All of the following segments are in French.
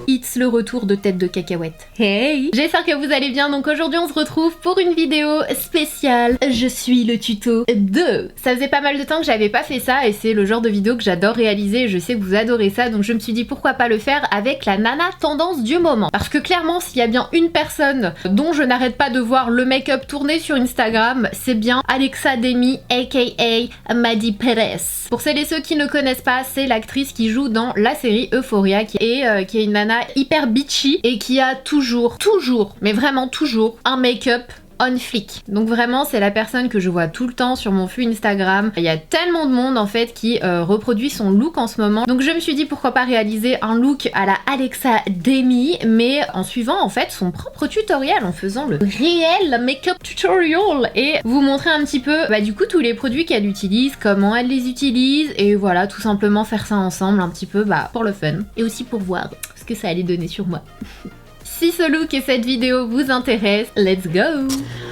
It's le retour de Tête de Cacahuète. Hey! J'espère que vous allez bien, donc aujourd'hui on se retrouve pour une vidéo spéciale. Je suis le tuto 2. Ça faisait pas mal de temps que j'avais pas fait ça et c'est le genre de vidéo que j'adore réaliser, je sais que vous adorez ça, donc je me suis dit pourquoi pas le faire avec la nana tendance du moment. Parce que clairement, s'il y a bien une personne dont je n'arrête pas de voir le make-up tourner sur Instagram, c'est bien Alexa Demie, aka Maddie Perez. Pour celles et ceux qui ne connaissent pas, c'est l'actrice qui joue dans la série Euphoria, qui est une nana hyper bitchy et qui a toujours, mais vraiment toujours, un make-up on flic. Donc vraiment c'est la personne que je vois tout le temps sur mon flux Instagram. Il y a tellement de monde en fait qui reproduit son look en ce moment. Donc je me suis dit pourquoi pas réaliser un look à la Alexa Demie, mais en suivant en fait son propre tutoriel, en faisant le réel make-up tutorial et vous montrer un petit peu du coup tous les produits qu'elle utilise, comment elle les utilise et voilà, tout simplement faire ça ensemble un petit peu pour le fun et aussi pour voir ce que ça allait donner sur moi. Si ce look et cette vidéo vous intéressent, let's go!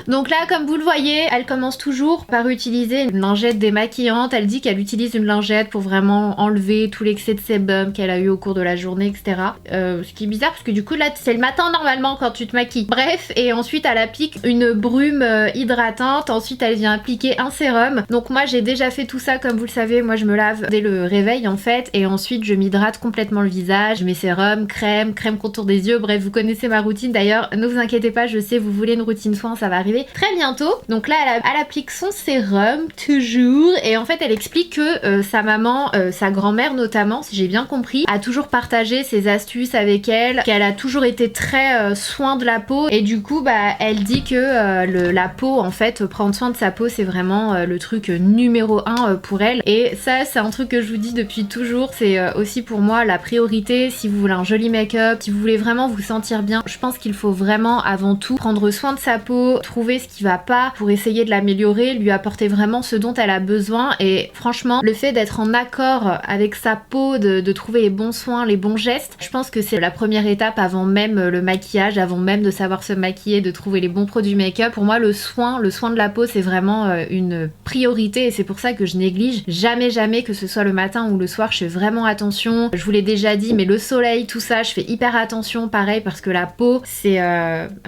Donc là, comme vous le voyez, elle commence toujours par utiliser une lingette démaquillante. Elle dit qu'elle utilise une lingette pour vraiment enlever tout l'excès de sébum qu'elle a eu au cours de la journée, etc. Ce qui est bizarre parce que du coup là, c'est le matin normalement quand tu te maquilles. Bref, et ensuite elle applique une brume hydratante. Ensuite, elle vient appliquer un sérum. Donc moi, j'ai déjà fait tout ça, comme vous le savez. Moi, je me lave dès le réveil en fait. Et ensuite, je m'hydrate complètement le visage. Mes sérums, crème contour des yeux. Bref, vous connaissez ma routine. D'ailleurs, ne vous inquiétez pas, je sais, vous voulez une routine soin, ça va arriver très bientôt. Donc là, elle applique son sérum, toujours. Et en fait, elle explique que sa maman, sa grand-mère notamment, si j'ai bien compris, a toujours partagé ses astuces avec elle, qu'elle a toujours été très soin de la peau. Et du coup, elle dit que la peau, en fait, prendre soin de sa peau, c'est vraiment le truc numéro 1 pour elle. Et ça, c'est un truc que je vous dis depuis toujours. C'est aussi pour moi la priorité. Si vous voulez un joli make-up, si vous voulez vraiment vous sentir bien, je pense qu'il faut vraiment avant tout prendre soin de sa peau, trouver ce qui va pas pour essayer de l'améliorer, lui apporter vraiment ce dont elle a besoin. Et franchement, le fait d'être en accord avec sa peau, de trouver les bons soins, les bons gestes, je pense que c'est la première étape avant même le maquillage, avant même de savoir se maquiller, de trouver les bons produits make-up. Pour moi, le soin de la peau, c'est vraiment une priorité et c'est pour ça que je néglige jamais, que ce soit le matin ou le soir, je fais vraiment attention. Je vous l'ai déjà dit, mais le soleil, tout ça, je fais hyper attention, pareil, parce que la peau, c'est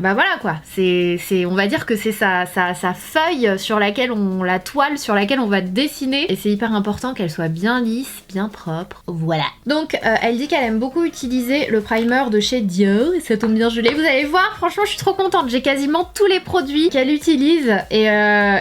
voilà quoi, c'est on va dire que c'est sa feuille sur laquelle la toile sur laquelle on va dessiner et c'est hyper important qu'elle soit bien lisse, bien propre, voilà. Donc elle dit qu'elle aime beaucoup utiliser le primer de chez Dior et ça tombe bien, je l'ai, vous allez voir, franchement je suis trop contente, j'ai quasiment tous les produits qu'elle utilise et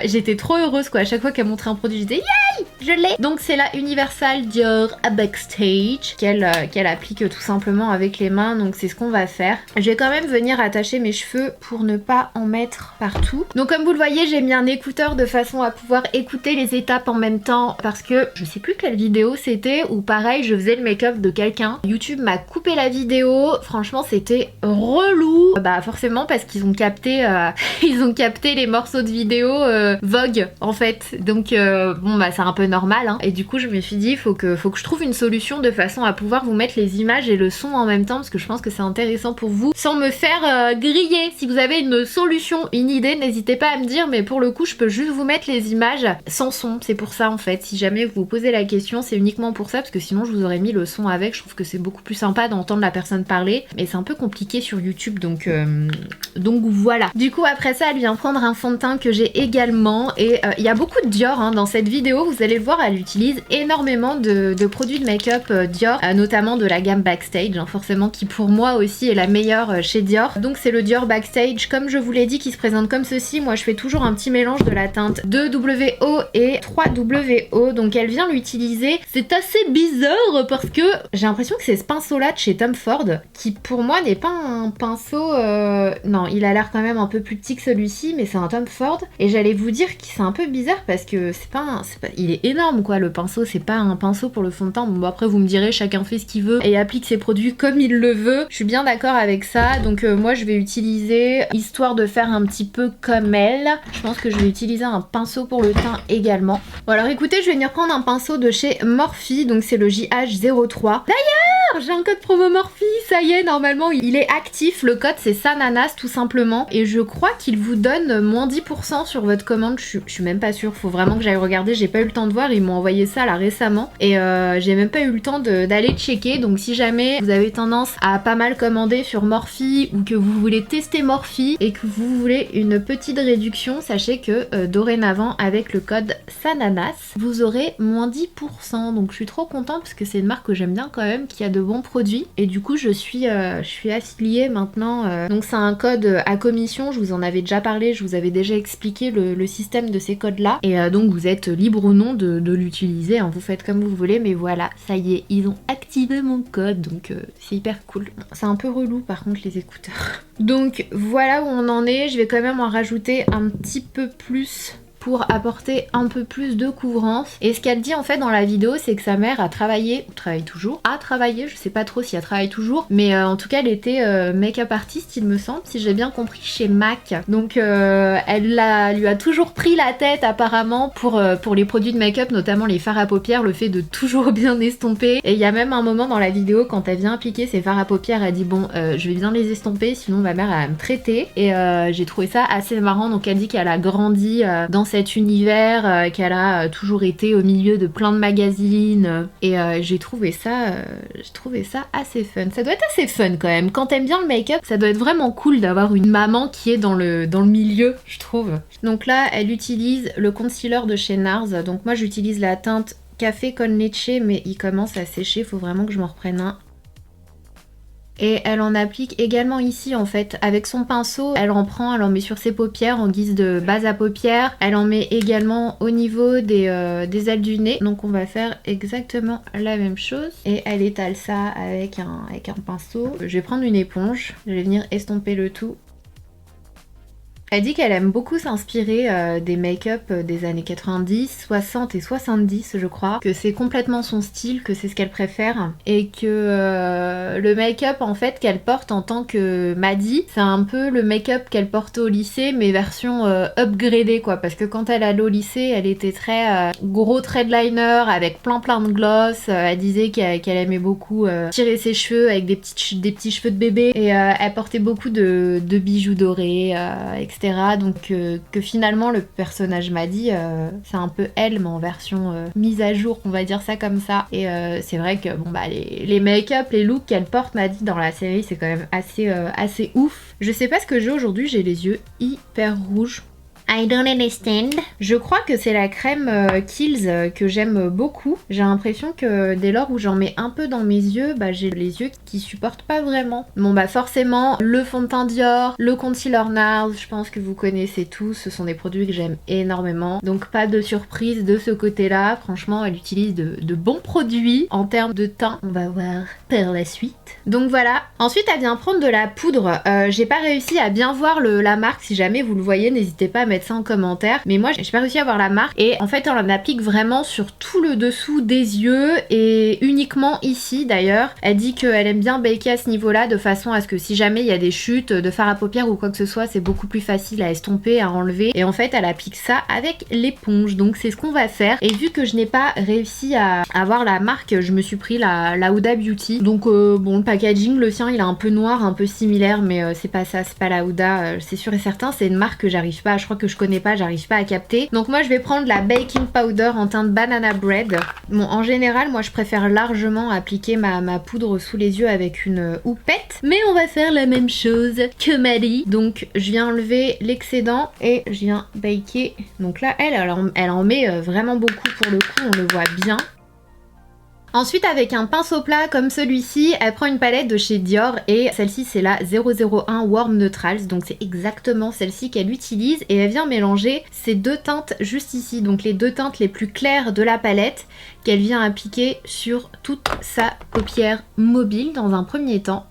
j'étais trop heureuse quoi, à chaque fois qu'elle montrait un produit j'étais yay, je l'ai. Donc c'est la Universal Dior Backstage qu'elle applique tout simplement avec les mains, donc c'est ce qu'on va faire. Je vais quand même venir attacher mes cheveux pour ne pas en mettre partout. Donc comme vous le voyez, j'ai mis un écouteur de façon à pouvoir écouter les étapes en même temps parce que je sais plus quelle vidéo c'était ou pareil, je faisais le make-up de quelqu'un. YouTube m'a coupé la vidéo, franchement c'était relou. Forcément parce qu'ils ont capté les morceaux de vidéo Vogue en fait. Donc c'est un peu normal hein. Et du coup je me suis dit faut que je trouve une solution de façon à pouvoir vous mettre les images et le son en même temps parce que je pense que c'est intéressant pour vous sans me faire griller. Si vous avez une solution, une idée, n'hésitez pas à me dire, mais pour le coup je peux juste vous mettre les images sans son, c'est pour ça en fait. Si jamais vous vous posez la question, c'est uniquement pour ça parce que sinon je vous aurais mis le son avec. Je trouve que c'est beaucoup plus sympa d'entendre la personne parler, mais c'est un peu compliqué sur YouTube donc voilà. Du coup après ça elle vient prendre un fond de teint que j'ai également et il y a beaucoup de Dior hein, dans cette vidéo, vous allez le voir, elle utilise énormément de produits de make-up Dior, notamment de la gamme Backstage hein, forcément, qui pour moi aussi est la meilleure chez Dior. Donc c'est le Dior Backstage, comme je vous l'ai dit, qui se présente comme ceci. Moi je fais toujours un petit mélange de la teinte 2WO et 3WO, donc elle vient l'utiliser. C'est assez bizarre parce que j'ai l'impression que c'est ce pinceau là de chez Tom Ford, qui pour moi n'est pas un pinceau non, il a l'air quand même un peu plus petit que celui-ci, mais c'est un Tom Ford et j'allais vous dire que c'est un peu bizarre parce que il est énorme quoi, le pinceau, c'est pas un pinceau pour le fond de teint. Bon après vous me direz, chacun fait ce qu'il veut et applique ses produits comme il le veut, je suis bien d'accord avec ça. Donc moi je vais utiliser, histoire de faire un petit peu comme elle, je pense que je vais utiliser un pinceau pour le teint également. Bon alors écoutez, je vais venir prendre un pinceau de chez Morphe, donc c'est le JH03. D'ailleurs J'ai un code promo Morphe, ça y est, normalement il est actif. Le code c'est Sananas tout simplement. Et je crois qu'il vous donne moins 10% sur votre commande. Je suis même pas sûre, faut vraiment que j'aille regarder. J'ai pas eu le temps de voir, ils m'ont envoyé ça là récemment. Et j'ai même pas eu le temps d'aller checker. Donc si jamais vous avez tendance à pas mal commander sur Morphe ou que vous voulez tester Morphe et que vous voulez une petite réduction, sachez que dorénavant avec le code Sananas, vous aurez moins 10%. Donc je suis trop contente parce que c'est une marque que j'aime bien quand même, qui a de bons produits. Et du coup je suis affiliée maintenant. Donc c'est un code à commission, je vous en avais déjà parlé, je vous avais déjà expliqué le système de ces codes là. Et donc vous êtes libre ou non de l'utiliser, hein. Vous faites comme vous voulez, mais voilà, ça y est, ils ont activé mon code, donc c'est hyper cool. C'est un peu relou par contre les écouteurs. Donc voilà où on en est, je vais quand même en rajouter un petit peu plus pour apporter un peu plus de couvrance. Et ce qu'elle dit en fait dans la vidéo, c'est que sa mère a travaillé, ou travaille toujours, je sais pas trop si elle travaille toujours, mais en tout cas elle était make-up artiste il me semble, si j'ai bien compris, chez MAC. Donc elle lui a toujours pris la tête apparemment pour les produits de make-up, notamment les fards à paupières, le fait de toujours bien estomper. Et il y a même un moment dans la vidéo quand elle vient appliquer ses fards à paupières, elle dit bon je vais bien les estomper sinon ma mère elle va me traiter. Et j'ai trouvé ça assez marrant. Donc elle dit qu'elle a grandi dans cet univers, qu'elle a toujours été au milieu de plein de magazines, et j'ai trouvé ça assez fun. Ça doit être assez fun quand même. Quand t'aimes bien le make-up, ça doit être vraiment cool d'avoir une maman qui est dans le milieu, je trouve. Donc là, elle utilise le concealer de chez NARS. Donc moi, j'utilise la teinte Café con leche, mais il commence à sécher, faut vraiment que je m'en reprenne un. Et elle en applique également ici en fait avec son pinceau, elle en met sur ses paupières en guise de base à paupières. Elle en met également au niveau des ailes du nez. Donc on va faire exactement la même chose. Et elle étale ça avec un pinceau. Je vais prendre une éponge, je vais venir estomper le tout. Elle dit qu'elle aime beaucoup s'inspirer des make-up des années 90, 60 et 70 je crois, que c'est complètement son style, que c'est ce qu'elle préfère, et que le make-up en fait qu'elle porte en tant que Maddie, c'est un peu le make-up qu'elle portait au lycée mais version upgradée quoi, parce que quand elle allait au lycée elle était très gros trait de liner avec plein de gloss. Elle disait qu'elle aimait beaucoup tirer ses cheveux avec des petits cheveux de bébé, et elle portait beaucoup de bijoux dorés, etc. Donc que finalement le personnage Maddie c'est un peu elle mais en version mise à jour, on va dire ça comme ça. Et c'est vrai que bon bah les make-up, les looks qu'elle porte Maddie dans la série, c'est quand même assez ouf. Je sais pas ce que j'ai aujourd'hui, j'ai les yeux hyper rouges. I don't understand. Je crois que c'est la crème Kiehl's que j'aime beaucoup. J'ai l'impression que dès lors où j'en mets un peu dans mes yeux, bah j'ai les yeux qui supportent pas vraiment. Bon bah forcément le fond de teint Dior, le concealer NARS, je pense que vous connaissez tous, ce sont des produits que j'aime énormément. Donc pas de surprise de ce côté-là. Franchement elle utilise de bons produits en termes de teint. On va voir par la suite. Donc voilà. Ensuite elle vient prendre de la poudre. J'ai pas réussi à bien voir la marque. Si jamais vous le voyez, n'hésitez pas à mettre ça en commentaire, mais moi j'ai pas réussi à voir la marque. Et en fait on en applique vraiment sur tout le dessous des yeux et uniquement ici. D'ailleurs elle dit qu'elle aime bien baker à ce niveau là de façon à ce que si jamais il y a des chutes de fard à paupières ou quoi que ce soit, c'est beaucoup plus facile à estomper, à enlever. Et en fait elle applique ça avec l'éponge, donc c'est ce qu'on va faire. Et vu que je n'ai pas réussi à avoir la marque, je me suis pris la Huda Beauty. Donc bon, le packaging, le sien il est un peu noir, un peu similaire, mais c'est pas ça, c'est pas la Huda, c'est sûr et certain. C'est une marque que j'arrive pas, je crois que je connais pas, j'arrive pas à capter. Donc moi je vais prendre la baking powder en teinte banana bread. Bon en général moi je préfère largement appliquer ma poudre sous les yeux avec une houppette, mais on va faire la même chose que Maddie. Donc je viens enlever l'excédent et je viens baker. Donc là elle en met vraiment beaucoup pour le coup, on le voit bien. Ensuite avec un pinceau plat comme celui-ci, elle prend une palette de chez Dior et celle-ci c'est la 001 Warm Neutrals, donc c'est exactement celle-ci qu'elle utilise, et elle vient mélanger ces deux teintes juste ici, donc les deux teintes les plus claires de la palette qu'elle vient appliquer sur toute sa paupière mobile dans un premier temps.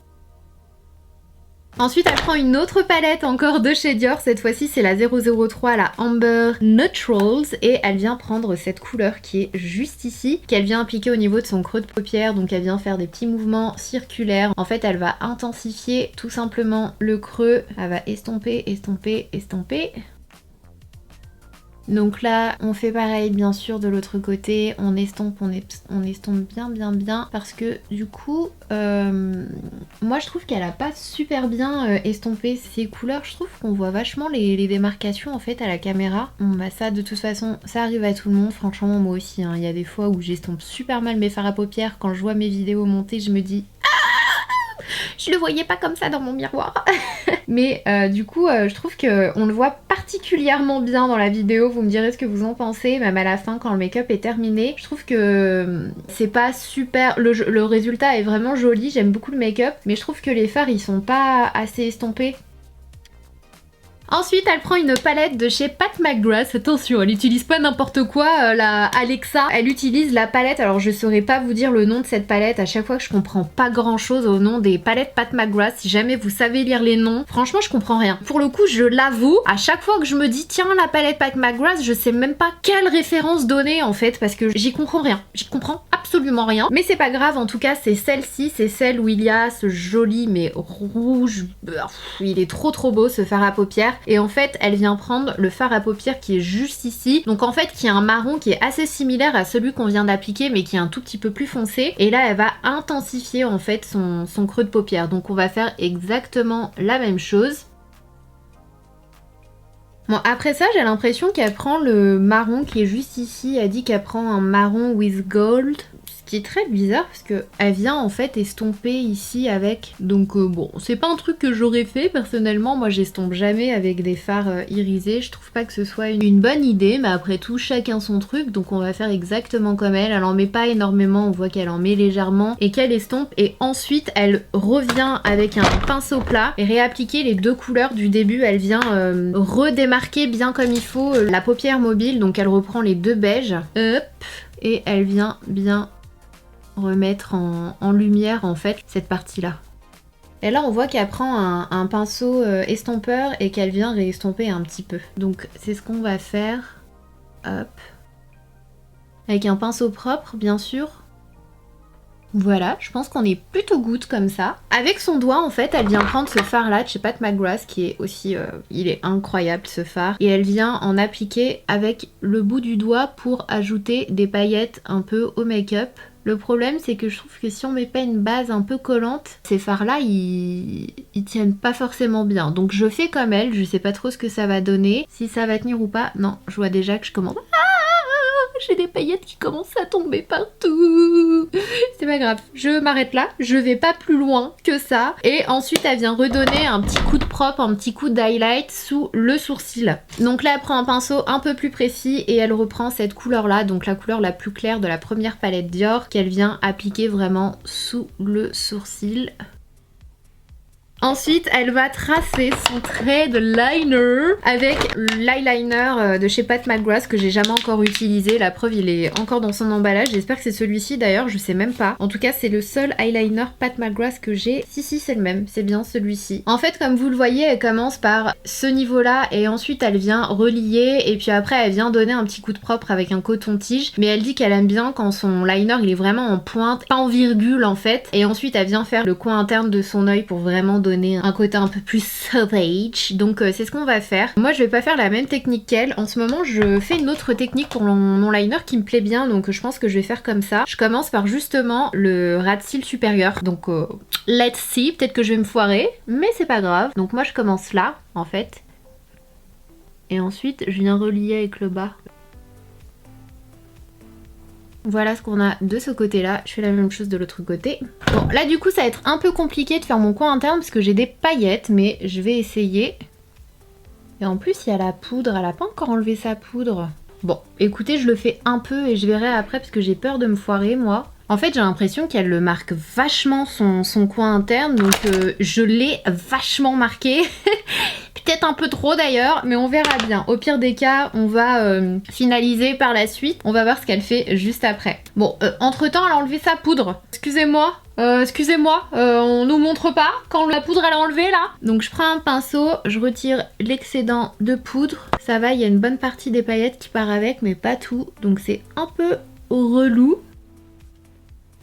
Ensuite elle prend une autre palette encore de chez Dior, cette fois-ci c'est la 003, la Amber Neutrals, et elle vient prendre cette couleur qui est juste ici, qu'elle vient appliquer au niveau de son creux de paupière. Donc elle vient faire des petits mouvements circulaires. En fait elle va intensifier tout simplement le creux, elle va estomper, estomper, estomper. Donc là, on fait pareil bien sûr de l'autre côté, on estompe bien parce que du coup, moi je trouve qu'elle a pas super bien estompé ses couleurs. Je trouve qu'on voit vachement les démarcations en fait à la caméra. Bon bah ça de toute façon, ça arrive à tout le monde, franchement moi aussi. Il y a des fois où j'estompe super mal mes fards à paupières. Quand je vois mes vidéos montées, je me dis... Je le voyais pas comme ça dans mon miroir. Mais du coup, je trouve qu'on le voit particulièrement bien dans la vidéo. Vous me direz ce que vous en pensez, même à la fin quand le make-up est terminé. Je trouve que c'est pas super... Le résultat est vraiment joli, j'aime beaucoup le make-up. Mais je trouve que les fards, ils sont pas assez estompés. Ensuite, elle prend une palette de chez Pat McGrath. Attention, elle utilise pas n'importe quoi, la Alexa. Elle utilise la palette, alors je saurais pas vous dire le nom de cette palette. À chaque fois que je comprends pas grand chose au nom des palettes Pat McGrath. Si jamais vous savez lire les noms, franchement je comprends rien. Pour le coup, je l'avoue, à chaque fois que je me dis tiens la palette Pat McGrath, je sais même pas quelle référence donner en fait, parce que j'y comprends rien. J'y comprends absolument rien. Mais c'est pas grave, en tout cas c'est celle-ci, c'est celle où il y a ce joli mais rouge. Il est trop beau ce fard à paupières. Et en fait elle vient prendre le fard à paupières qui est juste ici, donc en fait qui est un marron qui est assez similaire à celui qu'on vient d'appliquer mais qui est un tout petit peu plus foncé, et là elle va intensifier en fait son creux de paupière. Donc on va faire exactement la même chose. Bon après ça j'ai l'impression qu'elle prend le marron qui est juste ici, elle dit qu'elle prend un marron with gold. Ce qui est très bizarre parce que elle vient en fait estomper ici avec. Donc bon, c'est pas un truc que j'aurais fait personnellement. Moi j'estompe jamais avec des fards irisés. Je trouve pas que ce soit une bonne idée, mais après tout chacun son truc. Donc on va faire exactement comme elle. Elle en met pas énormément, on voit qu'elle en met légèrement et qu'elle estompe. Et ensuite elle revient avec un pinceau plat et réappliquer les deux couleurs du début. Elle vient redémarquer bien comme il faut la paupière mobile. Donc elle reprend les deux beiges. Hop, et elle vient bien remettre en lumière en fait cette partie là. Et là on voit qu'elle prend un pinceau estompeur et qu'elle vient réestomper un petit peu. Donc c'est ce qu'on va faire. Hop. Avec un pinceau propre bien sûr. Voilà, je pense qu'on est plutôt good comme ça. Avec son doigt en fait elle vient prendre ce fard là de chez Pat McGrath qui est aussi, il est incroyable ce fard. Et elle vient en appliquer avec le bout du doigt pour ajouter des paillettes un peu au make-up. Le problème c'est que je trouve que si on met pas une base un peu collante, ces fards là ils tiennent pas forcément bien. Donc je fais comme elle, je sais pas trop ce que ça va donner. Si ça va tenir ou pas, non, je vois déjà que je commence... J'ai des paillettes qui commencent à tomber partout. C'est pas grave, je m'arrête là, je vais pas plus loin que ça. Et ensuite elle vient redonner un petit coup de propre, un petit coup d'highlight sous le sourcil. Donc là elle prend un pinceau un peu plus précis et elle reprend cette couleur là, donc la couleur la plus claire de la première palette Dior, qu'elle vient appliquer vraiment sous le sourcil. Ensuite, elle va tracer son trait de liner avec l'eyeliner de chez Pat McGrath que j'ai jamais encore utilisé. La preuve, il est encore dans son emballage. J'espère que c'est celui-ci d'ailleurs, je sais même pas. En tout cas, c'est le seul eyeliner Pat McGrath que j'ai. Si, c'est le même, c'est bien celui-ci. En fait, comme vous le voyez, elle commence par ce niveau-là et ensuite elle vient relier et puis après elle vient donner un petit coup de propre avec un coton-tige. Mais elle dit qu'elle aime bien quand son liner il est vraiment en pointe, pas en virgule en fait. Et ensuite elle vient faire le coin interne de son œil pour vraiment donner un côté un peu plus savage. Donc c'est ce qu'on va faire. Moi je vais pas faire la même technique qu'elle. En ce moment je fais une autre technique pour mon liner qui me plaît bien, donc je pense que je vais faire comme ça. Je commence par justement le ras de cils supérieur. Donc let's see, peut-être que je vais me foirer, mais c'est pas grave. Donc moi je commence là en fait. Et ensuite je viens relier avec le bas. Voilà ce qu'on a de ce côté là, je fais la même chose de l'autre côté. Bon là du coup ça va être un peu compliqué de faire mon coin interne parce que j'ai des paillettes, mais je vais essayer. Et en plus il y a la poudre, elle a pas encore enlevé sa poudre. Bon écoutez, je le fais un peu et je verrai après parce que j'ai peur de me foirer moi. En fait j'ai l'impression qu'elle le marque vachement son coin interne, donc je l'ai vachement marqué. Peut-être un peu trop d'ailleurs, mais on verra bien. Au pire des cas, on va finaliser par la suite. On va voir ce qu'elle fait juste après. Bon, entre temps, elle a enlevé sa poudre. Excusez-moi, on nous montre pas quand la poudre elle a enlevé là. Donc je prends un pinceau, je retire l'excédent de poudre. Ça va, il y a une bonne partie des paillettes qui part avec, mais pas tout. Donc c'est un peu relou.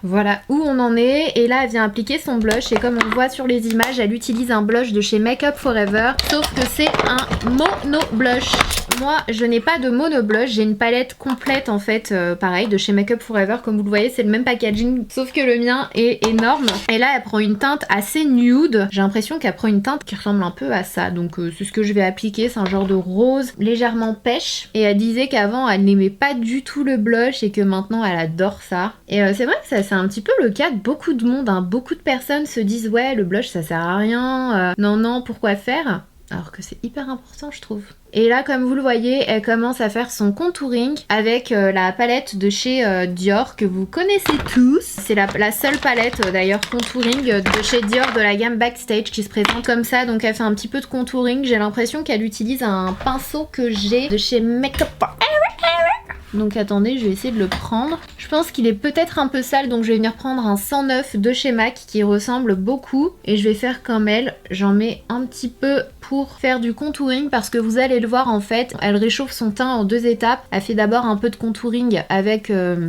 Voilà où on en est, et là elle vient appliquer son blush et comme on le voit sur les images, elle utilise un blush de chez Make Up For Ever, sauf que c'est un mono blush. Moi je n'ai pas de mono blush, j'ai une palette complète en fait, pareil de chez Make Up For Ever, comme vous le voyez c'est le même packaging sauf que le mien est énorme. Et là elle prend une teinte assez nude, j'ai l'impression qu'elle prend une teinte qui ressemble un peu à ça, donc c'est ce que je vais appliquer, c'est un genre de rose légèrement pêche. Et elle disait qu'avant elle n'aimait pas du tout le blush et que maintenant elle adore ça. Et c'est vrai que ça c'est un petit peu le cas de beaucoup de monde, hein. Beaucoup de personnes se disent ouais le blush ça sert à rien, non pourquoi faire, alors que c'est hyper important je trouve. Et là comme vous le voyez elle commence à faire son contouring avec la palette de chez Dior que vous connaissez tous. C'est la seule palette d'ailleurs contouring de chez Dior de la gamme Backstage qui se présente comme ça. Donc elle fait un petit peu de contouring. J'ai l'impression qu'elle utilise un pinceau que j'ai de chez Make Up For Ever. Donc attendez, je vais essayer de le prendre. Je pense qu'il est peut-être un peu sale, donc je vais venir prendre un 109 de chez MAC qui ressemble beaucoup. Et je vais faire comme elle, j'en mets un petit peu pour faire du contouring parce que vous allez le voir en fait, elle réchauffe son teint en 2 étapes. Elle fait d'abord un peu de contouring avec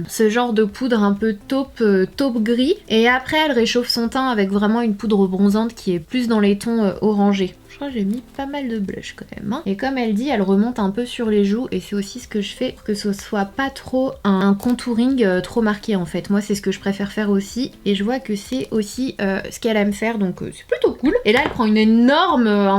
ce genre de poudre un peu taupe gris. Et après elle réchauffe son teint avec vraiment une poudre bronzante qui est plus dans les tons orangés. Je crois que j'ai mis pas mal de blush quand même, hein. Et comme elle dit, elle remonte un peu sur les joues et c'est aussi ce que je fais pour que ce soit pas trop un contouring trop marqué en fait. Moi c'est ce que je préfère faire aussi et je vois que c'est aussi ce qu'elle aime faire, donc c'est plutôt cool. Et là elle prend un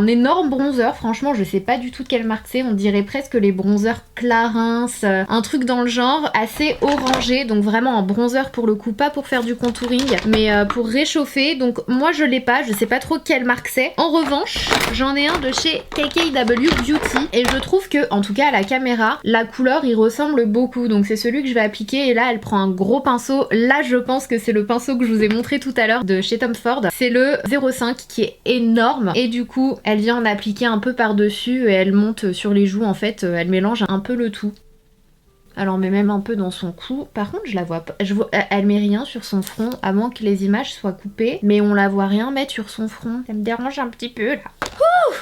énorme bronzer, franchement je sais pas du tout de quelle marque c'est, on dirait presque les bronzers Clarins, un truc dans le genre, assez orangé, donc vraiment un bronzer pour le coup, pas pour faire du contouring mais pour réchauffer. Donc moi je l'ai pas, je sais pas trop quelle marque c'est. En revanche j'en ai un de chez KKW Beauty et je trouve que, en tout cas à la caméra, la couleur il ressemble beaucoup. Donc c'est celui que je vais appliquer et là elle prend un gros pinceau. Là je pense que c'est le pinceau que je vous ai montré tout à l'heure de chez Tom Ford. C'est le 05 qui est énorme et du coup elle vient en appliquer un peu par dessus et elle monte sur les joues en fait. Elle mélange un peu le tout. Elle en met même un peu dans son cou. Par contre je la vois pas, elle met rien sur son front à moins que les images soient coupées, mais on la voit rien mettre sur son front. Ça me dérange un petit peu là.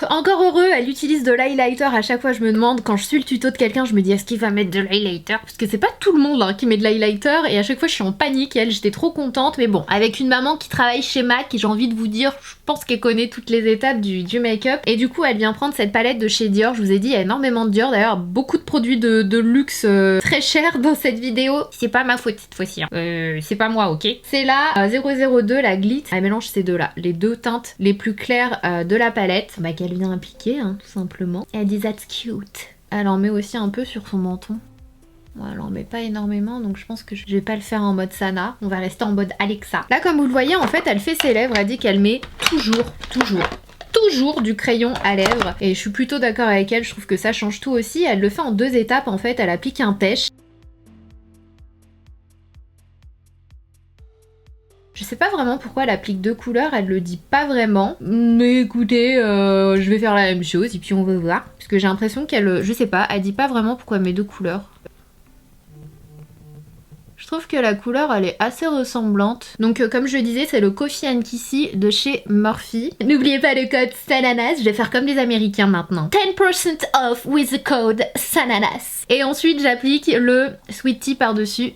Encore heureux, elle utilise de l'highlighter. À chaque fois je me demande, quand je suis le tuto de quelqu'un, je me dis est-ce qu'il va mettre de l'highlighter, parce que c'est pas tout le monde hein, qui met de l'highlighter et à chaque fois je suis en panique. Elle, j'étais trop contente, mais bon, avec une maman qui travaille chez MAC et j'ai envie de vous dire, je pense qu'elle connaît toutes les étapes du make-up. Et du coup elle vient prendre cette palette de chez Dior. Je vous ai dit il y a énormément de Dior, d'ailleurs beaucoup de produits de luxe très chers dans cette vidéo. C'est pas ma faute cette fois-ci hein. C'est pas moi, ok. C'est la 002, la Glitz. Elle mélange ces deux là, les deux teintes les plus claires de la palette, bah, qu'elle vient appliquer hein, tout simplement. Et elle dit that's cute. Elle en met aussi un peu sur son menton. Ouais, elle en met pas énormément, donc je pense que je vais pas le faire en mode Sana. On va rester en mode Alexa. Là comme vous le voyez en fait elle fait ses lèvres. Elle dit qu'elle met toujours du crayon à lèvres et je suis plutôt d'accord avec elle. Je trouve que ça change tout aussi. Elle le fait en 2 étapes en fait. Elle applique un tèche. Je sais pas vraiment pourquoi elle applique 2 couleurs, elle le dit pas vraiment. Mais écoutez, je vais faire la même chose et puis on va voir. Parce que j'ai l'impression qu'elle, je sais pas, elle dit pas vraiment pourquoi elle met 2 couleurs. Je trouve que la couleur elle est assez ressemblante. Donc comme je disais, c'est le Coffee and Kissy de chez Morphe. N'oubliez pas le code SANANAS, je vais faire comme les Américains maintenant. 10% off with the code SANANAS. Et ensuite j'applique le Sweet Tea par-dessus.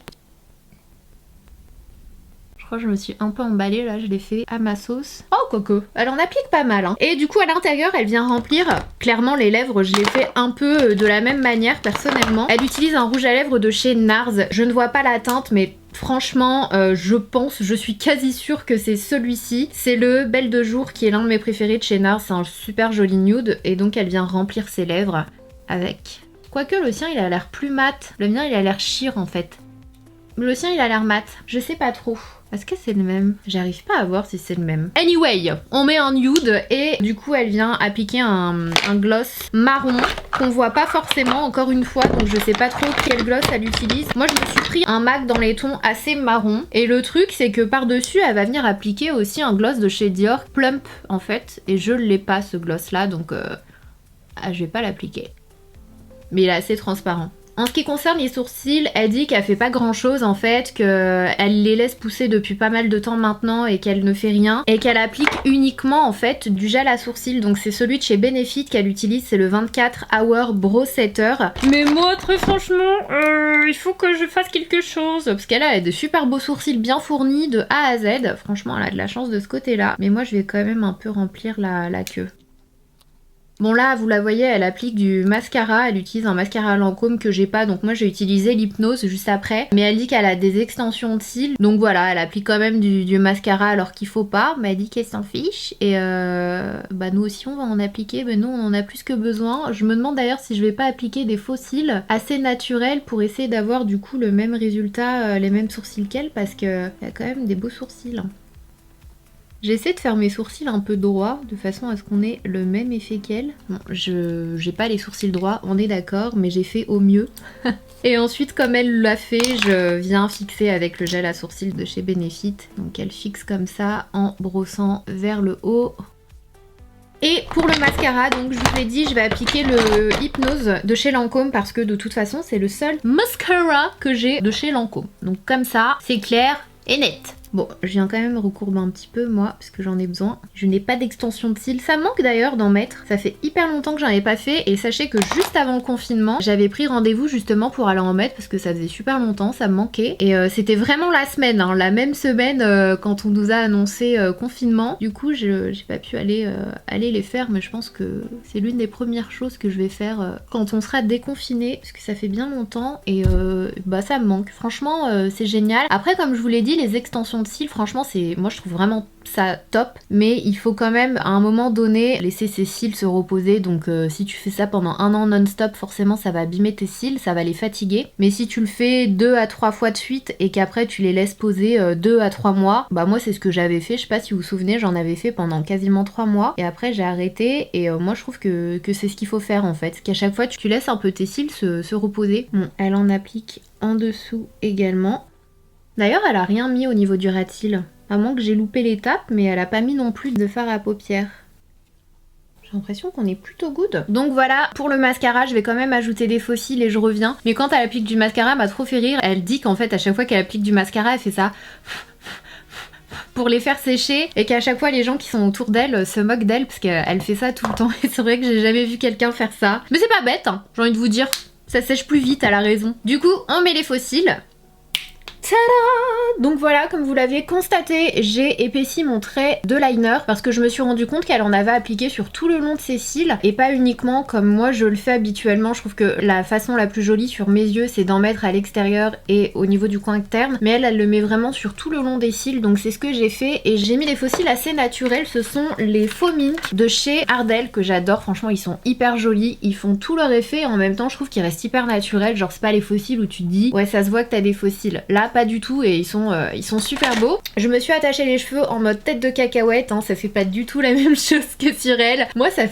Je me suis un peu emballée là, je l'ai fait à ma sauce. Oh coco, elle en applique pas mal hein. Et du coup à l'intérieur elle vient remplir clairement les lèvres. Je l'ai fait un peu de la même manière personnellement. Elle utilise un rouge à lèvres de chez NARS. Je ne vois pas la teinte mais franchement je suis quasi sûre que c'est celui-ci. C'est le Belle de Jour qui est l'un de mes préférés de chez NARS. C'est un super joli nude et donc elle vient remplir ses lèvres avec. Quoique le sien il a l'air plus mat. Le mien il a l'air sheer en fait. Le sien il a l'air mat. Je sais pas trop. Est-ce que c'est le même? J'arrive pas à voir si c'est le même. Anyway, on met un nude et du coup elle vient appliquer un gloss marron qu'on voit pas forcément encore une fois, donc je sais pas trop quel gloss elle utilise. Moi je me suis pris un MAC dans les tons assez marron et le truc c'est que par dessus elle va venir appliquer aussi un gloss de chez Dior Plump en fait et je l'ai pas ce gloss là donc je vais pas l'appliquer. Mais il est assez transparent. En ce qui concerne les sourcils, elle dit qu'elle fait pas grand chose en fait, qu'elle les laisse pousser depuis pas mal de temps maintenant et qu'elle ne fait rien. Et qu'elle applique uniquement en fait du gel à sourcils, donc c'est celui de chez Benefit qu'elle utilise, c'est le 24 Hour Brow Setter. Mais moi très franchement, il faut que je fasse quelque chose. Parce qu'elle a des super beaux sourcils bien fournis de A à Z, franchement elle a de la chance de ce côté là. Mais moi je vais quand même un peu remplir la queue. Bon là, vous la voyez, elle applique du mascara, elle utilise un mascara Lancôme que j'ai pas, donc moi j'ai utilisé l'hypnose juste après. Mais elle dit qu'elle a des extensions de cils, donc voilà, elle applique quand même du mascara alors qu'il faut pas, mais elle dit qu'elle s'en fiche. Et bah nous aussi on va en appliquer, mais nous on en a plus que besoin. Je me demande d'ailleurs si je vais pas appliquer des faux cils assez naturels pour essayer d'avoir du coup le même résultat, les mêmes sourcils qu'elle, parce que y a quand même des beaux sourcils. J'essaie de faire mes sourcils un peu droits, de façon à ce qu'on ait le même effet qu'elle. Bon, j'ai pas les sourcils droits, on est d'accord, mais j'ai fait au mieux. Et ensuite, comme elle l'a fait, je viens fixer avec le gel à sourcils de chez Benefit. Donc elle fixe comme ça, en brossant vers le haut. Et pour le mascara, donc je vous l'ai dit, je vais appliquer le Hypnose de chez Lancôme parce que de toute façon, c'est le seul mascara que j'ai de chez Lancôme. Donc comme ça, c'est clair et net. Bon, je viens quand même recourber un petit peu moi, parce que j'en ai besoin. Je n'ai pas d'extension de cils. Ça me manque d'ailleurs d'en mettre. Ça fait hyper longtemps que j'en ai pas fait. Et sachez que juste avant le confinement, j'avais pris rendez-vous justement pour aller en mettre, parce que ça faisait super longtemps, ça me manquait. Et c'était vraiment la semaine, hein, la même semaine quand on nous a annoncé confinement. Du coup, j'ai pas pu aller les faire, mais je pense que c'est l'une des premières choses que je vais faire quand on sera déconfiné, parce que ça fait bien longtemps. Et bah ça me manque. Franchement, c'est génial. Après, comme je vous l'ai dit, les extensions de cils, franchement, moi je trouve vraiment ça top, mais il faut quand même à un moment donné laisser ses cils se reposer. Donc si tu fais ça pendant un an non-stop, forcément ça va abîmer tes cils, ça va les fatiguer. Mais si tu le fais 2 à 3 fois de suite et qu'après tu les laisses poser 2 à 3 mois, bah moi c'est ce que j'avais fait, je sais pas si vous vous souvenez, j'en avais fait pendant quasiment 3 mois et après j'ai arrêté. Et moi je trouve que c'est ce qu'il faut faire en fait, qu'à chaque fois tu laisses un peu tes cils se reposer. Bon, elle en applique en dessous également. D'ailleurs, elle a rien mis au niveau du rat de cils. À moins que j'ai loupé l'étape, mais elle a pas mis non plus de fard à paupières. J'ai l'impression qu'on est plutôt good. Donc voilà, pour le mascara, je vais quand même ajouter des faux cils et je reviens. Mais quand elle applique du mascara, elle m'a trop fait rire. Elle dit qu'en fait, à chaque fois qu'elle applique du mascara, elle fait ça pour les faire sécher, et qu'à chaque fois les gens qui sont autour d'elle se moquent d'elle parce qu'elle fait ça tout le temps. Et c'est vrai que j'ai jamais vu quelqu'un faire ça. Mais c'est pas bête, hein, j'ai envie de vous dire. Ça sèche plus vite, elle a raison. Du coup, on met les faux cils. Tada! Donc voilà, comme vous l'aviez constaté, j'ai épaissi mon trait de liner parce que je me suis rendu compte qu'elle en avait appliqué sur tout le long de ses cils et pas uniquement comme moi je le fais habituellement. Je trouve que la façon la plus jolie sur mes yeux, c'est d'en mettre à l'extérieur et au niveau du coin externe, mais elle le met vraiment sur tout le long des cils, donc c'est ce que j'ai fait. Et j'ai mis des faux cils assez naturels, ce sont les faux mink de chez Ardell que j'adore. Franchement, ils sont hyper jolis, ils font tout leur effet et en même temps je trouve qu'ils restent hyper naturels. Genre c'est pas les faux cils où tu te dis ouais ça se voit que t'as des faux cils. Là pas du tout, et ils sont super beaux. Je me suis attaché les cheveux en mode tête de cacahuète, hein, ça fait pas du tout la même chose que sur elle. Moi ça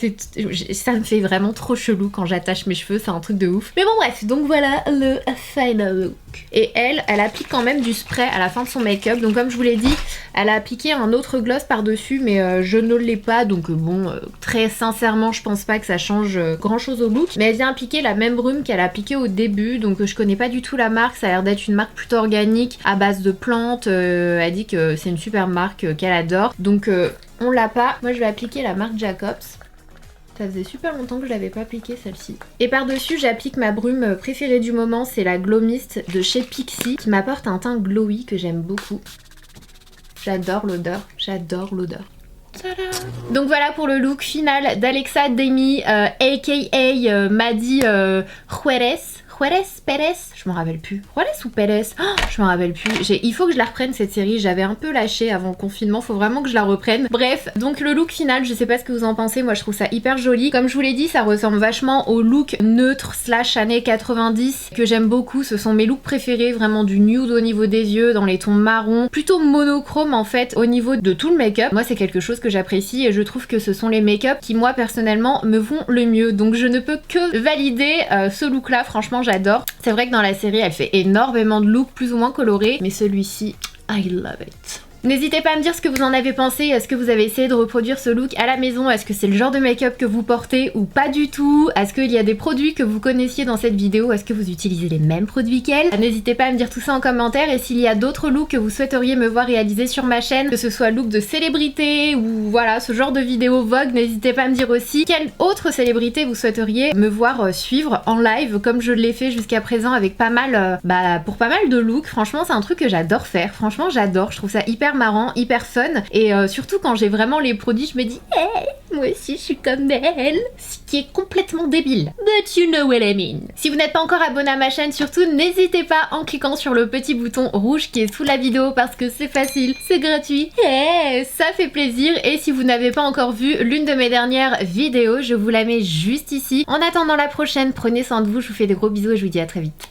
me fait vraiment trop chelou quand j'attache mes cheveux, c'est un truc de ouf. Mais bon bref, donc voilà le final look. Et elle applique quand même du spray à la fin de son make-up, donc comme je vous l'ai dit, elle a appliqué un autre gloss par dessus, mais je ne l'ai pas, donc bon, très sincèrement je pense pas que ça change grand chose au look. Mais elle vient appliquer la même brume qu'elle a appliqué au début, donc je connais pas du tout la marque, ça a l'air d'être une marque plutôt organique à base de plantes. Elle dit que c'est une super marque qu'elle adore, donc on l'a pas. Moi je vais appliquer la marque Jacobs. Ça faisait super longtemps que je l'avais pas appliquée celle-ci. Et par-dessus, j'applique ma brume préférée du moment, c'est la Glow Mist de chez Pixi, qui m'apporte un teint glowy que j'aime beaucoup. J'adore l'odeur, j'adore l'odeur. Donc voilà pour le look final d'Alexa Demie, aka Madi Juarez. Pérez, je me rappelle plus. Juarez ou Pérez, oh, je me rappelle plus. Il faut que je la reprenne cette série, j'avais un peu lâché avant le confinement, faut vraiment que je la reprenne. Bref, donc le look final, je sais pas ce que vous en pensez, moi je trouve ça hyper joli. Comme je vous l'ai dit, ça ressemble vachement au look neutre / années 90 que j'aime beaucoup. Ce sont mes looks préférés, vraiment du nude au niveau des yeux, dans les tons marron, plutôt monochrome en fait au niveau de tout le make-up. Moi c'est quelque chose que j'apprécie et je trouve que ce sont les make-up qui moi personnellement me vont le mieux. Donc je ne peux que valider ce look là, franchement j'adore. C'est vrai que dans la série elle fait énormément de looks plus ou moins colorés, mais celui-ci, I love it. N'hésitez pas à me dire ce que vous en avez pensé. Est-ce que vous avez essayé de reproduire ce look à la maison? Est-ce que c'est le genre de make-up que vous portez ou pas du tout? Est-ce qu'il y a des produits que vous connaissiez dans cette vidéo? Est-ce que vous utilisez les mêmes produits qu'elle? N'hésitez pas à me dire tout ça en commentaire, et s'il y a d'autres looks que vous souhaiteriez me voir réaliser sur ma chaîne, que ce soit look de célébrité ou voilà ce genre de vidéo Vogue, n'hésitez pas à me dire aussi quelle autre célébrité vous souhaiteriez me voir suivre en live comme je l'ai fait jusqu'à présent avec pas mal, pour pas mal de looks. Franchement c'est un truc que j'adore faire, franchement j'adore, je trouve ça hyper marrant, hyper fun, et surtout quand j'ai vraiment les produits je me dis hey, moi aussi je suis comme elle. Ce qui est complètement débile. But you know what I mean. Si vous n'êtes pas encore abonné à ma chaîne, surtout n'hésitez pas en cliquant sur le petit bouton rouge qui est sous la vidéo parce que c'est facile, c'est gratuit, et ça fait plaisir. Et si vous n'avez pas encore vu l'une de mes dernières vidéos, je vous la mets juste ici. En attendant la prochaine, prenez soin de vous, je vous fais des gros bisous et je vous dis à très vite.